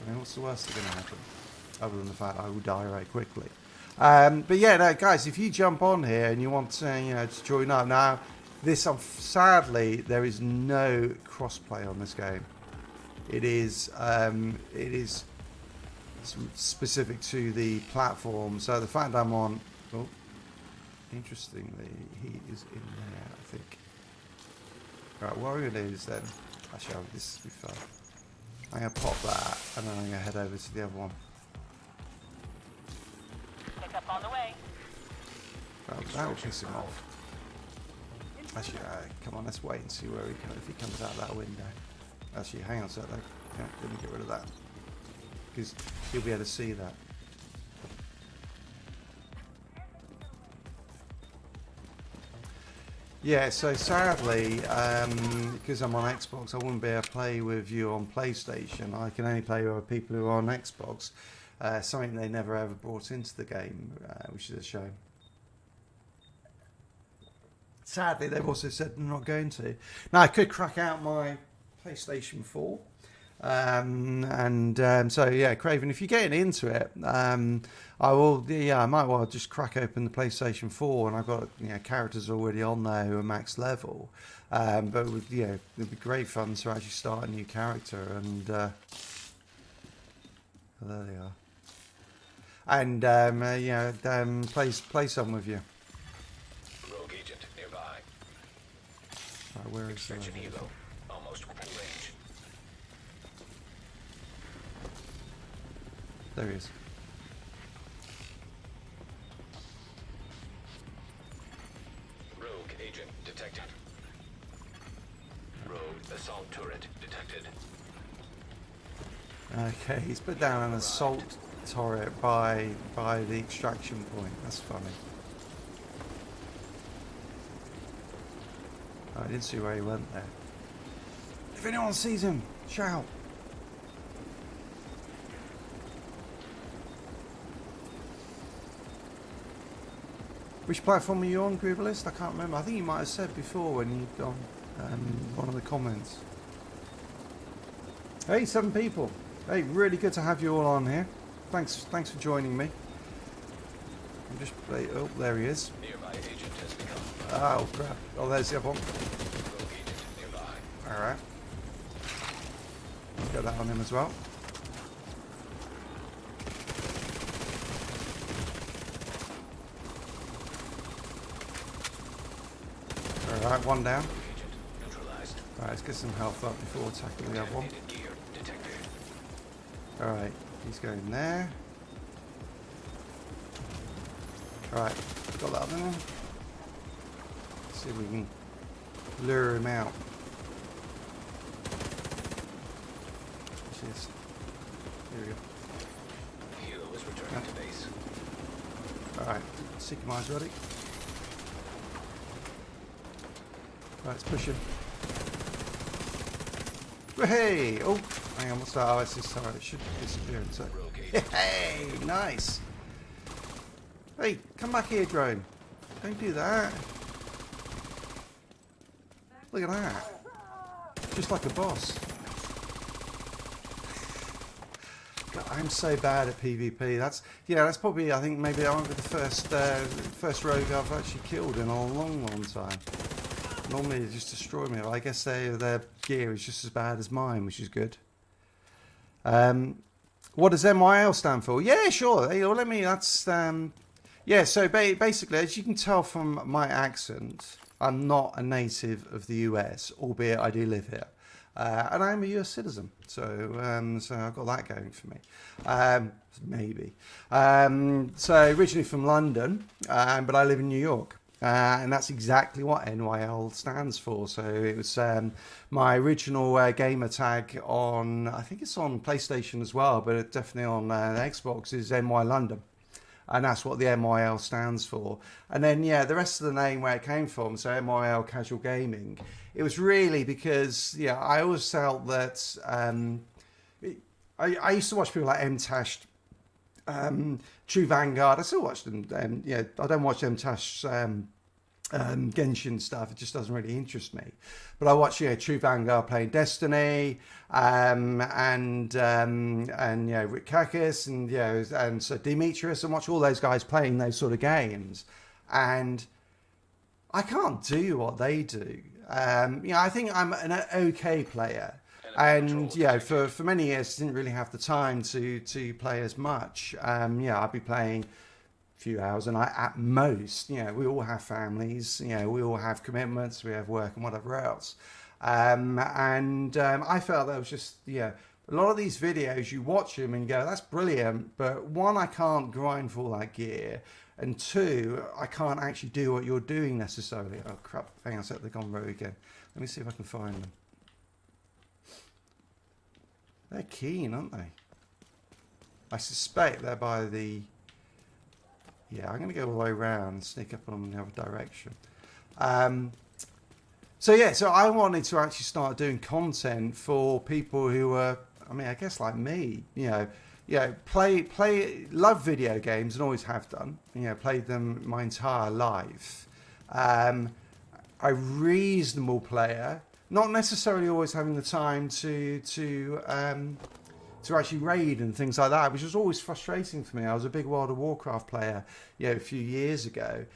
S1: I mean, what's the worst that's going to happen? Other than the fact I will die very quickly. But yeah, no, guys, if you jump on here and you want to, you know, to join up now, this sadly there is no crossplay on this game. It is specific to the platform. So the fact I'm on, oh, interestingly, he is in there, I think. Right, what we're gonna do is then, actually, this will be fun. I'm gonna pop that, and then I'm gonna head over to the other one.
S4: Pick up on the way.
S1: Well, that will piss him off. Actually, come on, let's wait and see where he comes, if he comes out that window. Actually, hang on a sec though. Yeah, let me get rid of that. Because he'll be able to see that. Yeah, so sadly, because I'm on Xbox, I wouldn't be able to play with you on PlayStation. I can only play with people who are on Xbox. Something they never ever brought into the game, which is a shame. Sadly, they've also said they're not going to. Now, I could crack out my PlayStation 4. So yeah, Craven, if you're getting into it, I will. Yeah, I might well just crack open the PlayStation 4, and I've got, you know, characters already on there who are max level. But it would, you know, it'd be great fun to actually start a new character, and there they are. And you know, play some with you.
S3: Rogue agent nearby.
S1: Right, where is the
S3: Extraction helo. Almost within range.
S1: There he is.
S3: Rogue agent detected. Rogue assault turret detected.
S1: Okay, he's put down an assault turret by the extraction point. That's funny. Oh, I didn't see where he went there. If anyone sees him, shout. Which platform are you on, Groovalist? I can't remember. I think you might have said before when you'd gone one of the comments. Hey, 7 people. Hey, really good to have you all on here. Thanks for joining me. I'm just, oh, there he is.
S3: Nearby agent has become.
S1: Oh crap! Oh, there's the other one.
S3: Rogue agent nearby.
S1: All right. Get that on him as well. All right, one down.
S3: Agent neutralized.
S1: All right, let's get some health up before tackling the other one.
S3: Contaminated gear detected.
S1: All right, he's going there. All right, got that one. See if we can lure him out. Cheers. Here we go.
S3: Helo is returning to base.
S1: Alright, Seeker mine's ready. Right, let's push him. Hey! Oh, hang on, what's that? Oh, it's this time. It should disappear in a sec.
S3: Rogue agent.
S1: Hey! Nice! Hey, come back here, drone. Don't do that. Look at that. Just like a boss. God, I'm so bad at PvP. That's probably, I think maybe I might be the first rogue I've actually killed in a long time. Normally they just destroy me. I guess their gear is just as bad as mine, which is good. What does MYL stand for? Yeah, sure. Hey, well, yeah, so basically, as you can tell from my accent, I'm not a native of the US, albeit I do live here. And I'm a US citizen, so I've got that going for me. Maybe. So originally from London, but I live in New York. And that's exactly what NYL stands for. So it was my original gamer tag on, I think it's on PlayStation as well, but it definitely on Xbox is NY London. And that's what the MYL stands for. And then, yeah, the rest of the name where it came from, so MYL Casual Gaming, it was really because, yeah, I always felt that I used to watch people like MTash, True Vanguard. I still watch them. Yeah, I don't watch MTash Genshin stuff. It just doesn't really interest me. But I watch, True Vanguard playing Destiny, and Rick Kakis, and so Demetrius, and watch all those guys playing those sort of games. And I can't do what they do. I think I'm an okay player. And for many years, didn't really have the time to play as much. I'd be playing a few hours a night at most. We all have families. We all have commitments. We have work and whatever else. I felt that was just a lot of these videos. You watch them and you go, "That's brilliant," but one, I can't grind for all that gear, and two, I can't actually do what you're doing necessarily. Oh crap! Hang on a sec, they've gone rogue again. Let me see if I can find them. They're keen, aren't they? I suspect they're by the... Yeah, I'm going to go all the way around and sneak up on them in the other direction. So I wanted to actually start doing content for people who are, I guess like me, love video games and always have done. Played them my entire life. A reasonable player. Not necessarily always having the time to actually raid and things like that, which was always frustrating for me. I was a big World of Warcraft player, a few years ago,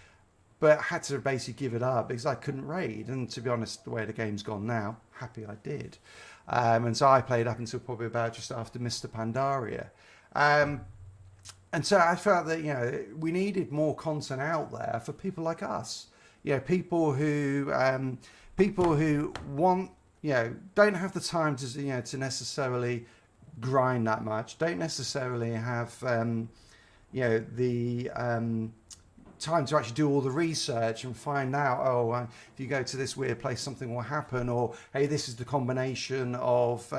S1: but had to basically give it up because I couldn't raid. And to be honest, the way the game's gone now, happy I did. And so I played up until probably about just after Mr. Pandaria. And so I felt that we needed more content out there for people like us. People who want, don't have the time to necessarily grind that much, don't necessarily have, the time to actually do all the research and find out, if you go to this weird place, something will happen, or, hey, this is the combination of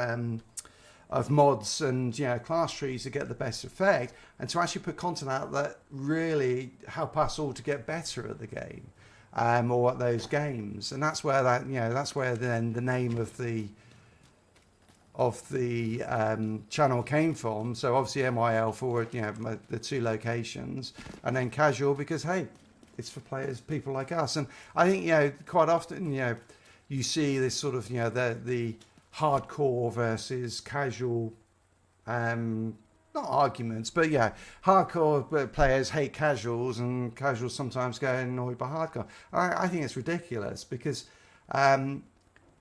S1: mods and, class trees to get the best effect, and to actually put content out that really help us all to get better at the game. Or at those games, and that's where that's where then the name of the channel came from. So obviously MIL for the two locations, and then casual because hey, it's for people like us. And I think quite often you see this sort of the hardcore versus casual. Not arguments, but hardcore players hate casuals, and casuals sometimes get annoyed by hardcore. I think it's ridiculous because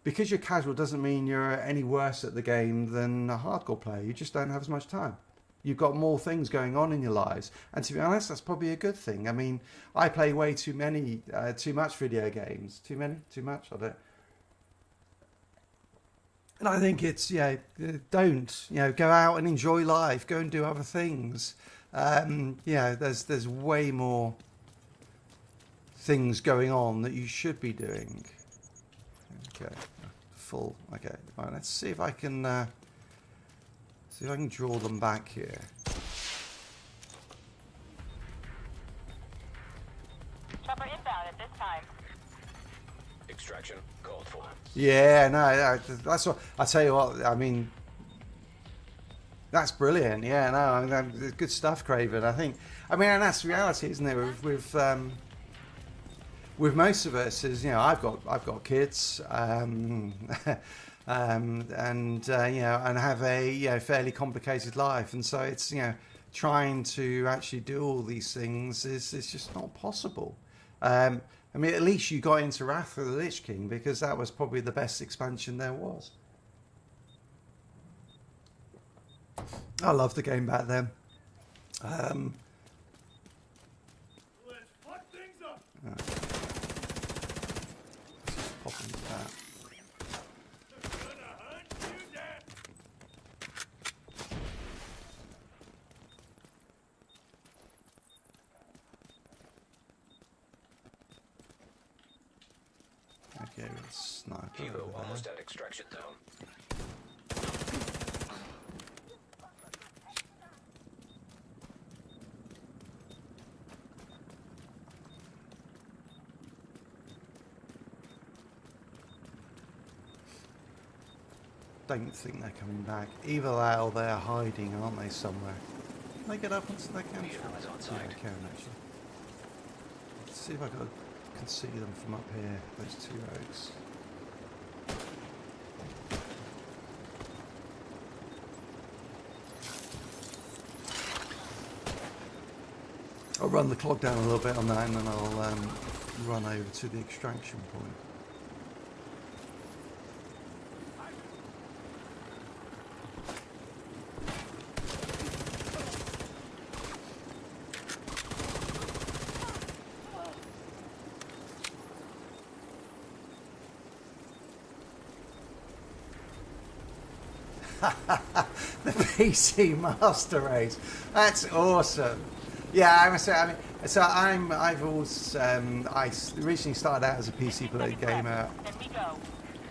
S1: you're casual doesn't mean you're any worse at the game than a hardcore player. You just don't have as much time. You've got more things going on in your lives, and to be honest, that's probably a good thing. I mean, I play way too much video games. Too much. I don't. And I think it's, don't, go out and enjoy life, go and do other things. There's way more things going on that you should be doing. Okay, full, okay. All right, let's see if I can draw them back here.
S4: Chopper inbound at this time.
S3: Extraction called for.
S1: Yeah, no, that's what I tell you what. I mean, that's brilliant. Yeah, no, I mean, good stuff, Craven. And that's reality, isn't it? With most of us, is I've got kids, and have a fairly complicated life, and so it's trying to actually do all these things is just not possible. At least you got into Wrath of the Lich King because that was probably the best expansion there was. I loved the game back then.
S5: Let's fuck things up.
S1: Pop into that.
S5: They're gonna hunt you down.
S1: sniper
S3: Kilo
S1: over there.
S3: almost at extraction zone.
S1: Don't think they're coming back. Either that or they're hiding, aren't they, somewhere? Can they get up onto their camp?
S3: Helo is on
S1: Yeah,
S3: site.
S1: they can actually. Let's see if I can see them from up here, those two oaks. I'll run the clock down a little bit on that and then I'll run over to the extraction point. The PC Master Race. That's awesome. Yeah, I must say. I mean, so I've always I originally started out as a PC gamer.
S4: Then we go.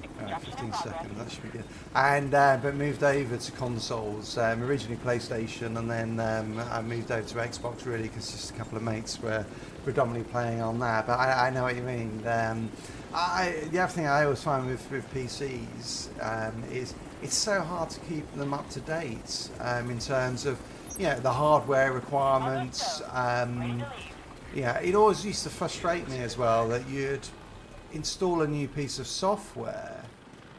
S4: Extraction
S1: 15
S4: in progress.
S1: seconds. That should be good. And but moved over to consoles. Originally PlayStation, and then I moved over to Xbox really because just a couple of mates were predominantly playing on that. But I know what you mean. The other thing I always find with PCs is it's so hard to keep them up to date in terms of the hardware requirements.
S4: Ready to leave.
S1: Yeah, it always used to frustrate me as well that you'd install a new piece of software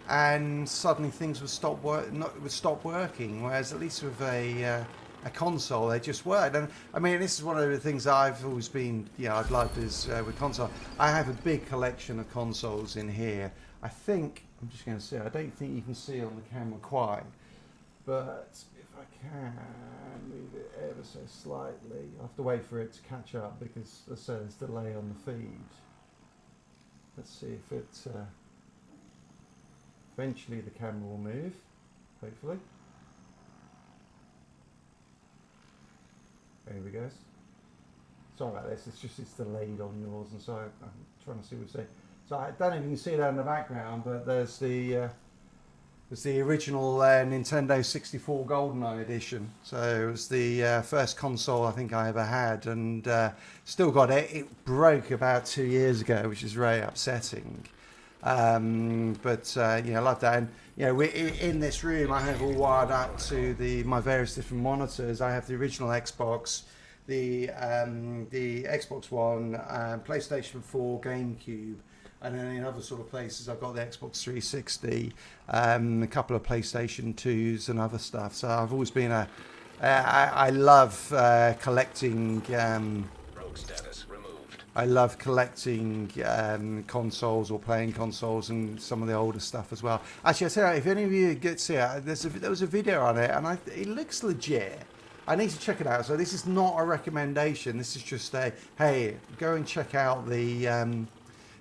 S1: and suddenly things would stop working. Whereas at least with a console, they just worked. And I mean, this is one of the things I've always been, I'd loved is with console. I have a big collection of consoles in here. I think I'm just going to see. I don't think you can see on the camera quite, but if I can move it ever so slightly, I have to wait for it to catch up because, as I said, there's delay on the feed. Let's see if it. Eventually, the camera will move. Hopefully. There we go. Sorry about this. It's delayed on yours, and so I'm trying to see what you say. So I don't know if you can see that in the background, but there's the original Nintendo 64 GoldenEye edition. So it was the first console I think I ever had, and still got it. It broke about 2 years ago, which is very upsetting. But I love that. And in this room, I have all wired up to my various different monitors. I have the original Xbox, the Xbox One, PlayStation 4, GameCube. And then in other sort of places, I've got the Xbox 360, a couple of PlayStation 2s and other stuff. So I've always been I love collecting.
S3: Rogue status removed.
S1: I love collecting consoles or playing consoles and some of the older stuff as well. Actually, I tell you, if any of you get to see it, there was a video on it, and it looks legit. I need to check it out. So this is not a recommendation. This is just hey, go and check out the.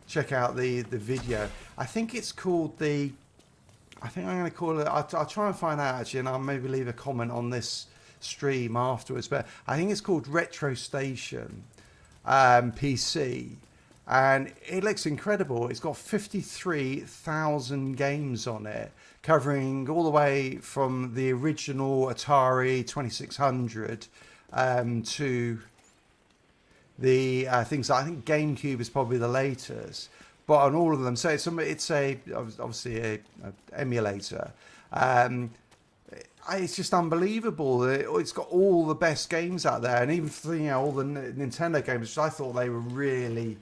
S1: Check out the video. I think it's called I think I'm going to call it. I'll try and find out actually, and I'll maybe leave a comment on this stream afterwards. But I think it's called Retro Station PC, and it looks incredible. It's got 53,000 games on it, covering all the way from the original Atari 2600 to the things. I think GameCube is probably the latest, but on all of them. So it's obviously a emulator. It's just unbelievable. It's got all the best games out there, and even for all the Nintendo games, which I thought they were really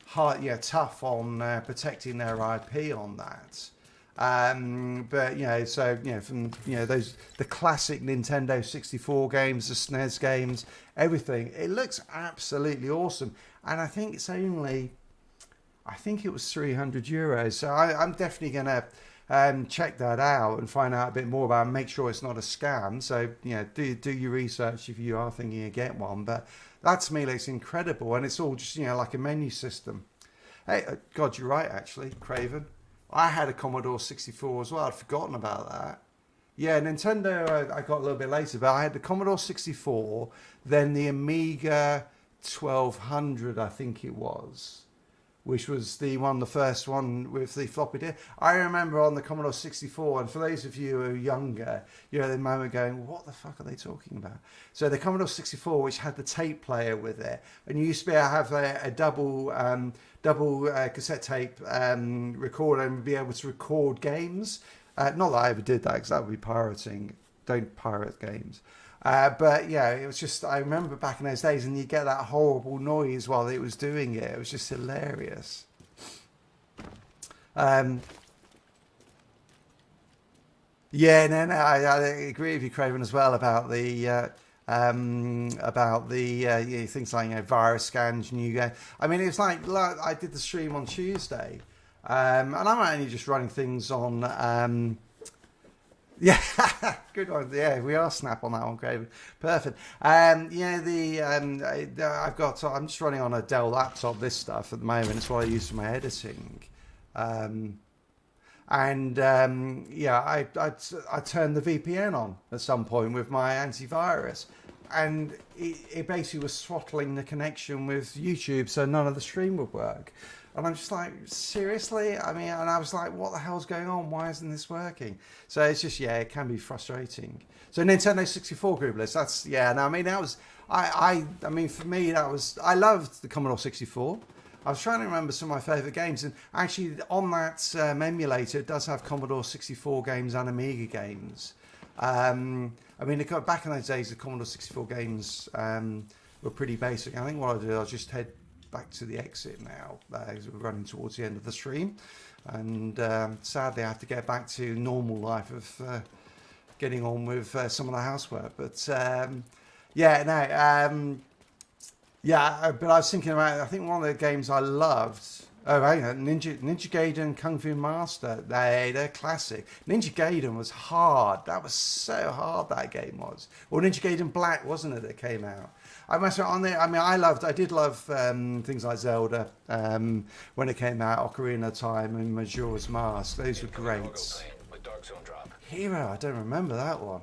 S1: hard, tough on protecting their IP on that. But from those the classic Nintendo 64 games, the SNES games, everything, it looks absolutely awesome. And I think it was €300. So I'm definitely gonna check that out and find out a bit more about it and make sure it's not a scam. So do your research if you are thinking of get one. But that to me looks incredible, and it's all just like a menu system. Hey, God, you're right actually, Craven. I had a Commodore 64 as well. I'd forgotten about that. Yeah, Nintendo I got a little bit later, but I had the Commodore 64, then the Amiga 1200, I think it was. which was the first one with the floppy disk. I remember on the Commodore 64, and for those of you who are younger, you're at the moment going, what the fuck are they talking about? So the Commodore 64, which had the tape player with it, and you used to be able to have a double cassette tape recorder and be able to record games. Not that I ever did that, because that would be pirating. Don't pirate games. But yeah, it was just, I remember back in those days, and you get that horrible noise while it was doing it. It was just hilarious. Yeah, no, I agree with you, Craven, as well about the things like virus scans, new game. I mean, it's like I did the stream on Tuesday, and I'm only just running things on. Yeah, good one. Yeah, we are snap on that one, Craven. Perfect. I'm just running on a Dell laptop. This stuff at the moment. It's what I use for my editing. I turned the VPN on at some point with my antivirus, and it basically was throttling the connection with YouTube, so none of the stream would work. And I'm just like, seriously? I mean, and I was like, what the hell's going on? Why isn't this working? So it's just, it can be frustrating. So Nintendo 64 group list, that's, and I mean, that was, I mean, for me, that was, I loved the Commodore 64. I was trying to remember some of my favourite games, and actually on that emulator, it does have Commodore 64 games and Amiga games. I mean, back in those days, the Commodore 64 games were pretty basic. I think what I'll do, I'll just head back to the exit now, as we're running towards the end of the stream, and sadly I have to get back to normal life of getting on with some of the housework. But but I was thinking about, I think one of the games I loved, Ninja Gaiden Kung Fu Master. They're classic. Ninja Gaiden was hard. That was so hard, that game was. Or Ninja Gaiden Black, wasn't it, that came out? I must on there. I mean, I did love things like Zelda when it came out, Ocarina of Time and Majora's Mask. Those were great.
S3: With Dark Zone drop.
S1: Hero, I don't remember that one.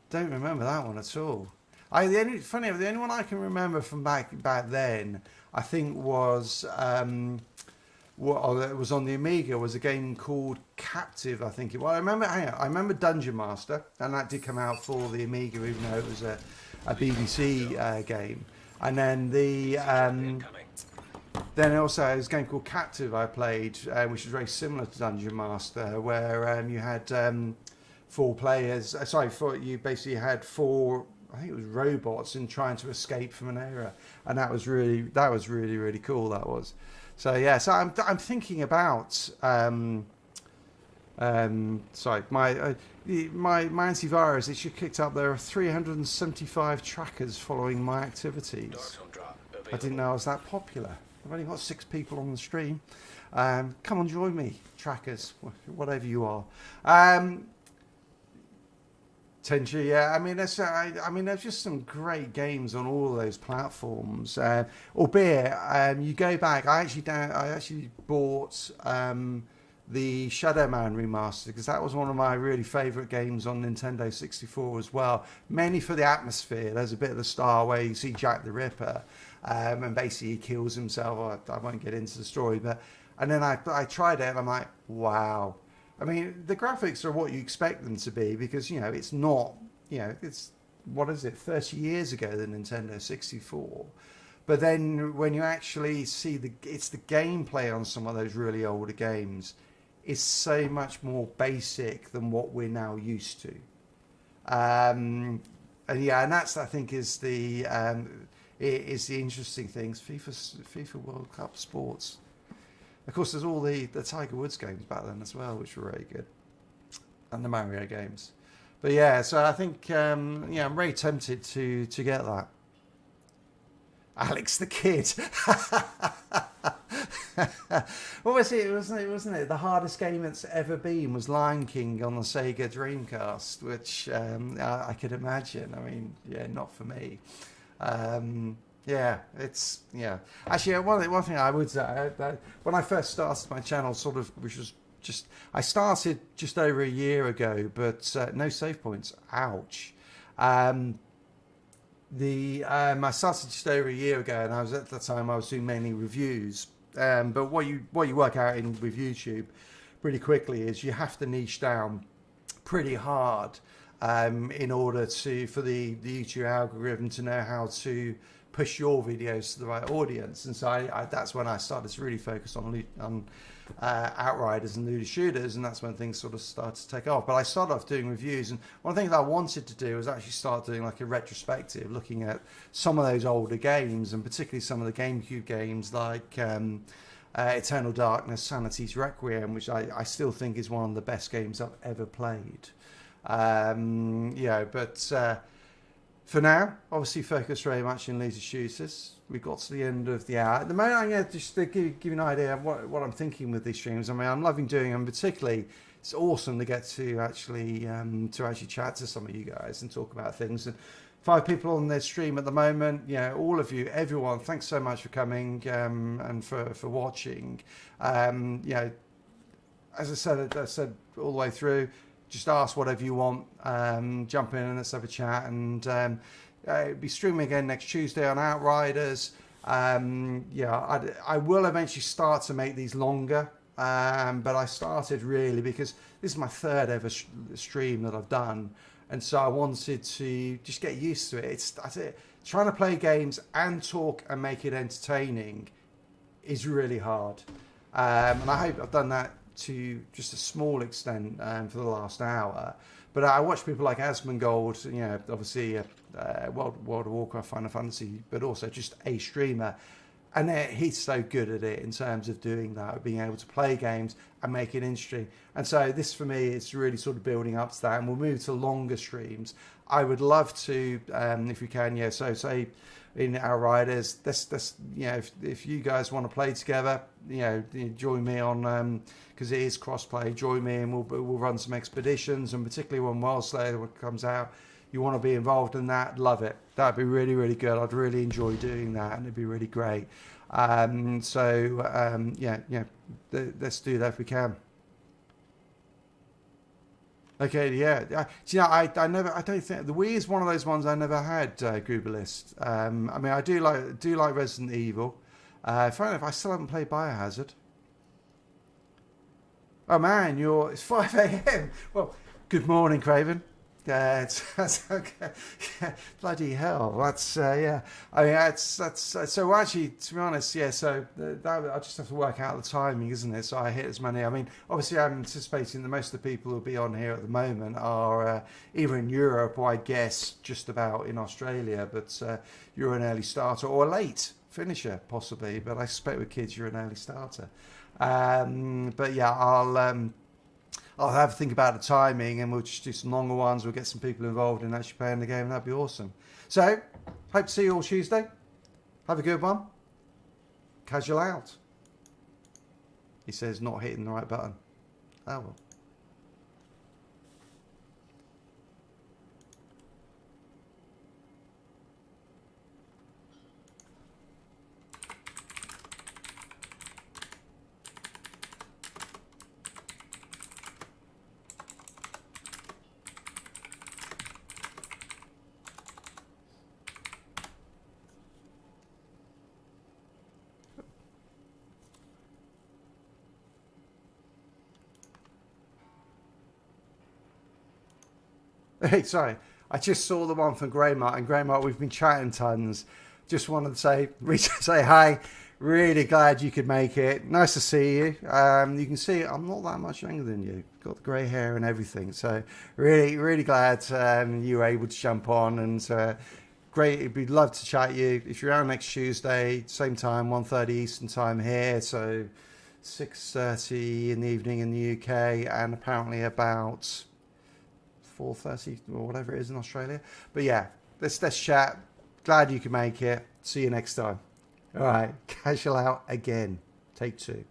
S1: Don't remember that one at all. The only one I can remember from back then, I think was it was on the Amiga, was a game called Captive, I think it was. I remember Dungeon Master, and that did come out for the Amiga, even though it was a BBC game. And then then also there was a game called Captive I played, which was very similar to Dungeon Master, where you had 4 players. You basically had 4. I think it was robots and trying to escape from an area, and that was really cool. That was. So yeah. So I'm thinking about. My antivirus, it should kicked up. There are 375 trackers following my activities. I didn't know I was that popular. I've only got 6 people on the stream. Come on, join me, trackers, whatever you are. Tenchi, yeah. I mean, there's just some great games on all of those platforms. Albeit, you go back. I actually bought the Shadow Man remaster, because that was one of my really favourite games on Nintendo 64 as well. Mainly for the atmosphere. There's a bit of the style where you see Jack the Ripper, and basically he kills himself. I won't get into the story, and then I tried it, and I'm like, wow. I mean, the graphics are what you expect them to be, because it's not, it's, what is it, 30 years ago, the Nintendo 64. But then when you actually see it's the gameplay on some of those really older games is so much more basic than what we're now used to. And that's, I think, is the interesting things. FIFA World Cup sports. Of course, there's all the Tiger Woods games back then as well, which were very good, and the Mario games. But yeah, so I think I'm very tempted to get that. Alex the Kid. What was it? Wasn't it? The hardest game that's ever been was Lion King on the Sega Dreamcast, which I could imagine. I mean, not for me. Actually, one thing I would say, when I first started my channel, I started just over a year ago, but no save points. Ouch. I started just over a year ago, and I was at the time I was doing mainly reviews. But what you work out with YouTube pretty quickly is you have to niche down pretty hard in order for the YouTube algorithm to know how to push your videos to the right audience. And so that's when I started to really focus on Outriders and looter shooters, and that's when things sort of started to take off. But I started off doing reviews, and one of the things I wanted to do was actually start doing like a retrospective, looking at some of those older games, and particularly some of the GameCube games like Eternal Darkness, Sanity's Requiem, which I still think is one of the best games I've ever played. For now, obviously focus very much in looter shooters. We got to the end of the hour. At the moment, I'm going to just give you an idea of what I'm thinking with these streams. I mean, I'm loving doing them. Particularly, it's awesome to get to actually chat to some of you guys and talk about things. And 5 people on their stream at the moment. All of you, everyone, thanks so much for coming and for watching. As I said all the way through. Just ask whatever you want, jump in and let's have a chat, and I'll be streaming again next Tuesday on Outriders. I will eventually start to make these longer, but I started really because this is my 3rd ever stream that I've done, and so I wanted to just get used to it. That's it. Trying to play games and talk and make it entertaining is really hard, and I hope I've done that to just a small extent for the last hour. But I watch people like Asmongold, obviously World of Warcraft, Final Fantasy, but also just a streamer, and he's so good at it in terms of doing that, being able to play games and make it interesting. And so this for me is really sort of building up to that, and we'll move to longer streams. I would love to, if we can, so say in Outriders, if you guys want to play together, join me on, because it is cross-play, join me and we'll run some expeditions, and particularly when World Slayer comes out, you want to be involved in that, love it. That'd be really, really good. I'd really enjoy doing that, and it'd be really great. Let's do that if we can. Okay, yeah. I don't think the Wii is one of those ones I never had. Googlist. I mean, I do like Resident Evil. Funny enough, I still haven't played Biohazard. Oh man, it's 5 a.m. Well, good morning, Craven. That's okay. Bloody hell. That's yeah. I mean, that's so actually, to be honest, yeah. So I just have to work out the timing, isn't it? So I hit as many. I mean, obviously, I'm anticipating that most of the people who'll be on here at the moment are either in Europe or I guess just about in Australia. But you're an early starter or a late finisher, possibly. But I suspect with kids, you're an early starter. But yeah, I'll have to think about the timing, and we'll just do some longer ones. We'll get some people involved in actually playing the game. That'd be awesome. So, hope to see you all Tuesday. Have a good one. Casual out. He says not hitting the right button. Oh well. Hey, sorry. I just saw the one from Greymart, and Greymart, we've been chatting tons. Just wanted to say hi. Really glad you could make it. Nice to see you. You can see I'm not that much younger than you. Got the grey hair and everything. So really, really glad you were able to jump on, and great. We'd love to chat you. If you're around next Tuesday, same time, 1:30 Eastern time here. So 6:30 in the evening in the UK, and apparently about 4:30 or whatever it is in Australia. But yeah, let's chat. Glad you could make it. See you next time. All right, casual out again. Take 2.